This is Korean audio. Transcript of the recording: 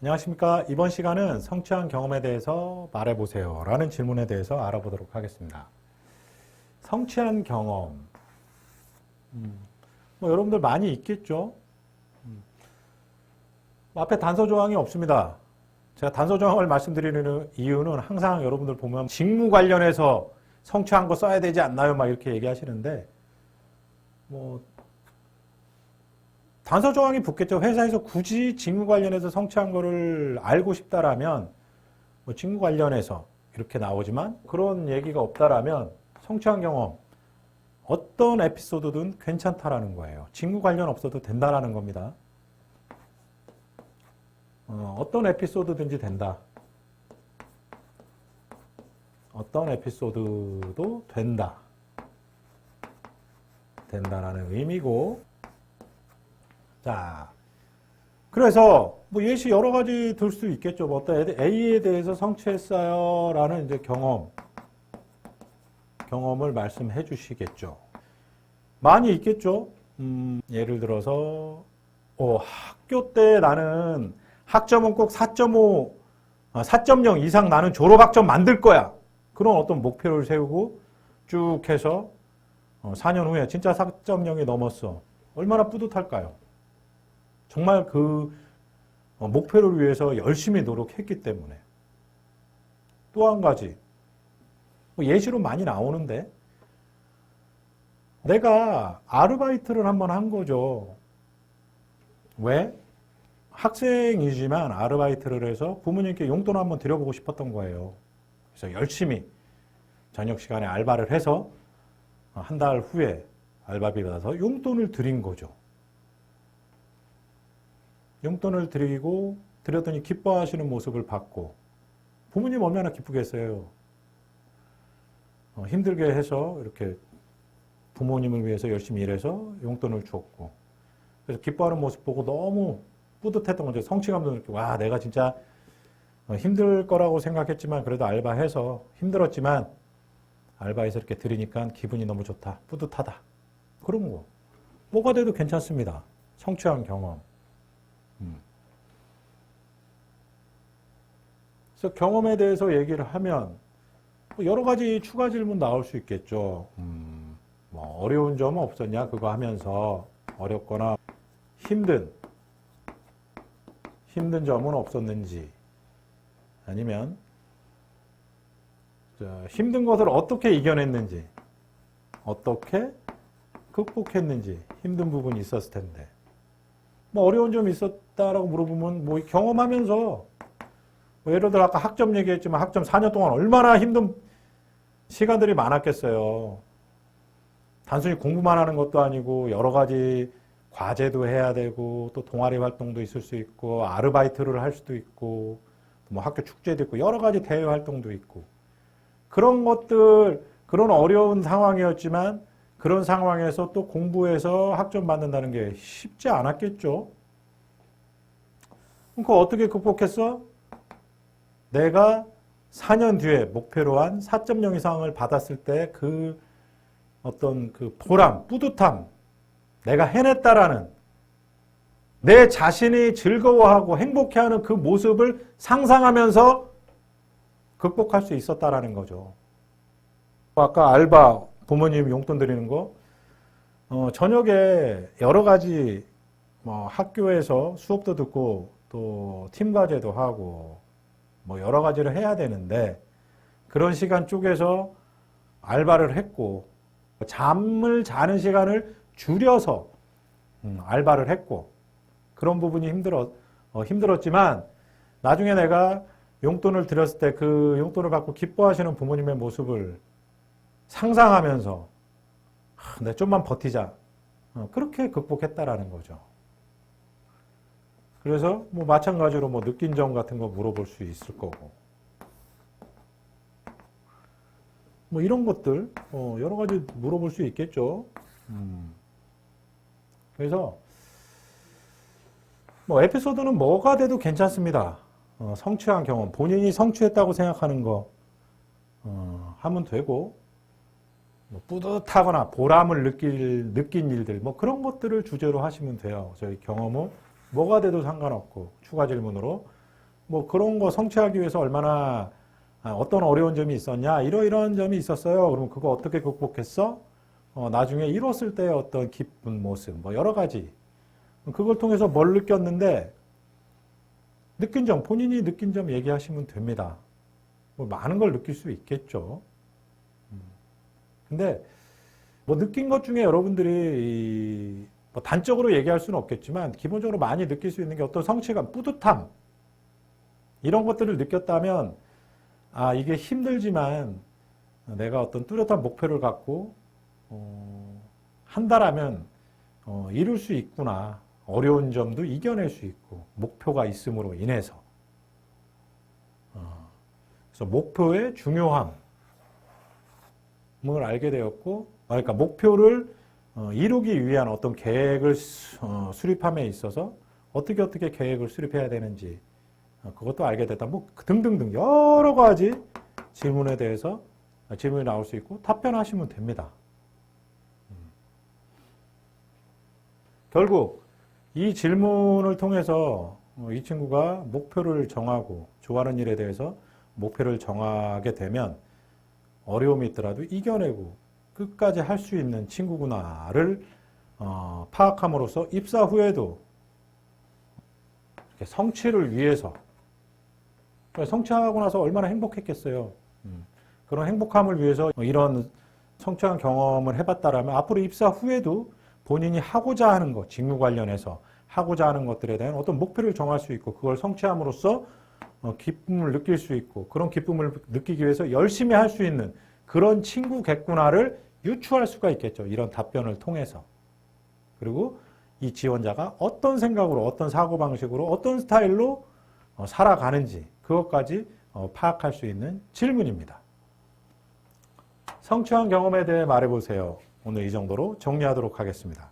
안녕하십니까. 이번 시간은 성취한 경험에 대해서 말해보세요 라는 질문에 대해서 알아보도록 하겠습니다. 성취한 경험. 여러분들 많이 있겠죠? 앞에 단서 조항이 없습니다. 제가 단서 조항을 말씀드리는 이유는 항상 여러분들 보면 직무 관련해서 성취한 거 써야 되지 않나요? 막 이렇게 얘기하시는데, 단서 조항이 붙겠죠. 회사에서 굳이 직무 관련해서 성취한 거를 알고 싶다라면, 직무 관련해서 이렇게 나오지만 그런 얘기가 없다라면 성취한 경험, 어떤 에피소드든 괜찮다라는 거예요. 직무 관련 없어도 된다라는 겁니다. 어떤 에피소드든지 된다. 어떤 에피소드도 된다. 된다라는 의미고, 자, 그래서 예시 여러 가지 들 수 있겠죠. 어떤 A에 대해서 성취했어요 라는 이제 경험을 말씀해 주시겠죠. 많이 있겠죠. 예를 들어서 학교 때 나는 학점은 꼭 4.5, 4.0 이상 나는 졸업학점 만들 거야. 그런 어떤 목표를 세우고 쭉 해서 4년 후에 진짜 4.0이 넘었어. 얼마나 뿌듯할까요? 정말 그 목표를 위해서 열심히 노력했기 때문에. 또 한 가지, 예시로 많이 나오는데, 내가 아르바이트를 한번 한 거죠. 왜? 학생이지만 아르바이트를 해서 부모님께 용돈 한번 드려보고 싶었던 거예요. 그래서 열심히 저녁 시간에 알바를 해서 한 달 후에 알바비 받아서 용돈을 드린 거죠. 용돈을 드렸더니 기뻐하시는 모습을 봤고, 부모님 얼마나 기쁘겠어요. 힘들게 해서 이렇게 부모님을 위해서 열심히 일해서 용돈을 줬고, 그래서 기뻐하는 모습 보고 너무 뿌듯했던 거죠. 성취감도 느끼고, 와, 내가 진짜 힘들 거라고 생각했지만 그래도 알바해서 힘들었지만 알바해서 이렇게 드리니까 기분이 너무 좋다, 뿌듯하다. 그런 거. 뭐가 돼도 괜찮습니다. 성취한 경험. 그래서 경험에 대해서 얘기를 하면 여러 가지 추가 질문 나올 수 있겠죠. 어려운 점은 없었냐? 그거 하면서 어렵거나 힘든 점은 없었는지, 아니면 힘든 것을 어떻게 이겨냈는지, 어떻게 극복했는지, 힘든 부분이 있었을 텐데, 어려운 점이 있었다라고 물어보면 경험하면서, 예를 들어 아까 학점 얘기했지만 학점 4년 동안 얼마나 힘든 시간들이 많았겠어요. 단순히 공부만 하는 것도 아니고 여러 가지 과제도 해야 되고, 또 동아리 활동도 있을 수 있고, 아르바이트를 할 수도 있고, 학교 축제도 있고, 여러 가지 대외 활동도 있고, 그런 것들, 그런 어려운 상황이었지만 그런 상황에서 또 공부해서 학점 받는다는 게 쉽지 않았겠죠. 그거 어떻게 극복했어? 내가 4년 뒤에 목표로 한 4.0 이상을 받았을 때 그 어떤 그 보람, 뿌듯함, 내가 해냈다라는, 내 자신이 즐거워하고 행복해하는 그 모습을 상상하면서 극복할 수 있었다라는 거죠. 아까 알바, 부모님 용돈 드리는 거, 저녁에 여러 가지 학교에서 수업도 듣고 또 팀 과제도 하고 여러 가지를 해야 되는데, 그런 시간 쪼개서 알바를 했고, 잠을 자는 시간을 줄여서 알바를 했고, 그런 부분이 힘들었지만 나중에 내가 용돈을 드렸을 때 그 용돈을 받고 기뻐하시는 부모님의 모습을 상상하면서 내가 좀만 버티자, 그렇게 극복했다라는 거죠. 그래서 마찬가지로 느낀 점 같은 거 물어볼 수 있을 거고, 이런 것들 여러 가지 물어볼 수 있겠죠. 그래서 에피소드는 뭐가 돼도 괜찮습니다. 성취한 경험, 본인이 성취했다고 생각하는 거 하면 되고, 뿌듯하거나 보람을 느낀 일들, 그런 것들을 주제로 하시면 돼요. 저희 경험은 뭐가 돼도 상관없고, 추가 질문으로 뭐 그런 거 성취하기 위해서 얼마나 어떤 어려운 점이 있었냐, 이러이러한 점이 있었어요. 그럼 그거 어떻게 극복했어? 나중에 이뤘을 때의 어떤 기쁜 모습, 뭐 여러 가지. 그걸 통해서 뭘 느꼈는데, 느낀 점, 본인이 느낀 점 얘기하시면 됩니다. 뭐 많은 걸 느낄 수 있겠죠. 근데 뭐 느낀 것 중에 여러분들이 뭐 단적으로 얘기할 수는 없겠지만 기본적으로 많이 느낄 수 있는 게 어떤 성취감, 뿌듯함 이런 것들을 느꼈다면 이게 힘들지만 내가 어떤 뚜렷한 목표를 갖고 한다라면 이룰 수 있구나. 어려운 점도 이겨낼 수 있고 목표가 있음으로 인해서 그래서 목표의 중요함을 알게 되었고 그러니까 목표를 이루기 위한 어떤 계획을 수립함에 있어서 어떻게 계획을 수립해야 되는지 그것도 알게 됐다. 뭐 등등등 여러 가지 질문에 대해서 질문이 나올 수 있고 답변하시면 됩니다. 결국 이 질문을 통해서 이 친구가 목표를 정하고 좋아하는 일에 대해서 목표를 정하게 되면 어려움이 있더라도 이겨내고 끝까지 할 수 있는 친구구나를 파악함으로써 입사 후에도 이렇게 성취를 위해서 성취하고 나서 얼마나 행복했겠어요. 그런 행복함을 위해서 이런 성취한 경험을 해봤다라면 앞으로 입사 후에도 본인이 하고자 하는 것, 직무 관련해서 하고자 하는 것들에 대한 어떤 목표를 정할 수 있고 그걸 성취함으로써 기쁨을 느낄 수 있고 그런 기쁨을 느끼기 위해서 열심히 할 수 있는 그런 친구겠구나를 유추할 수가 있겠죠. 이런 답변을 통해서. 그리고 이 지원자가 어떤 생각으로 어떤 사고방식으로 어떤 스타일로 살아가는지 그것까지 파악할 수 있는 질문입니다. 성취한 경험에 대해 말해보세요. 오늘 이 정도로 정리하도록 하겠습니다.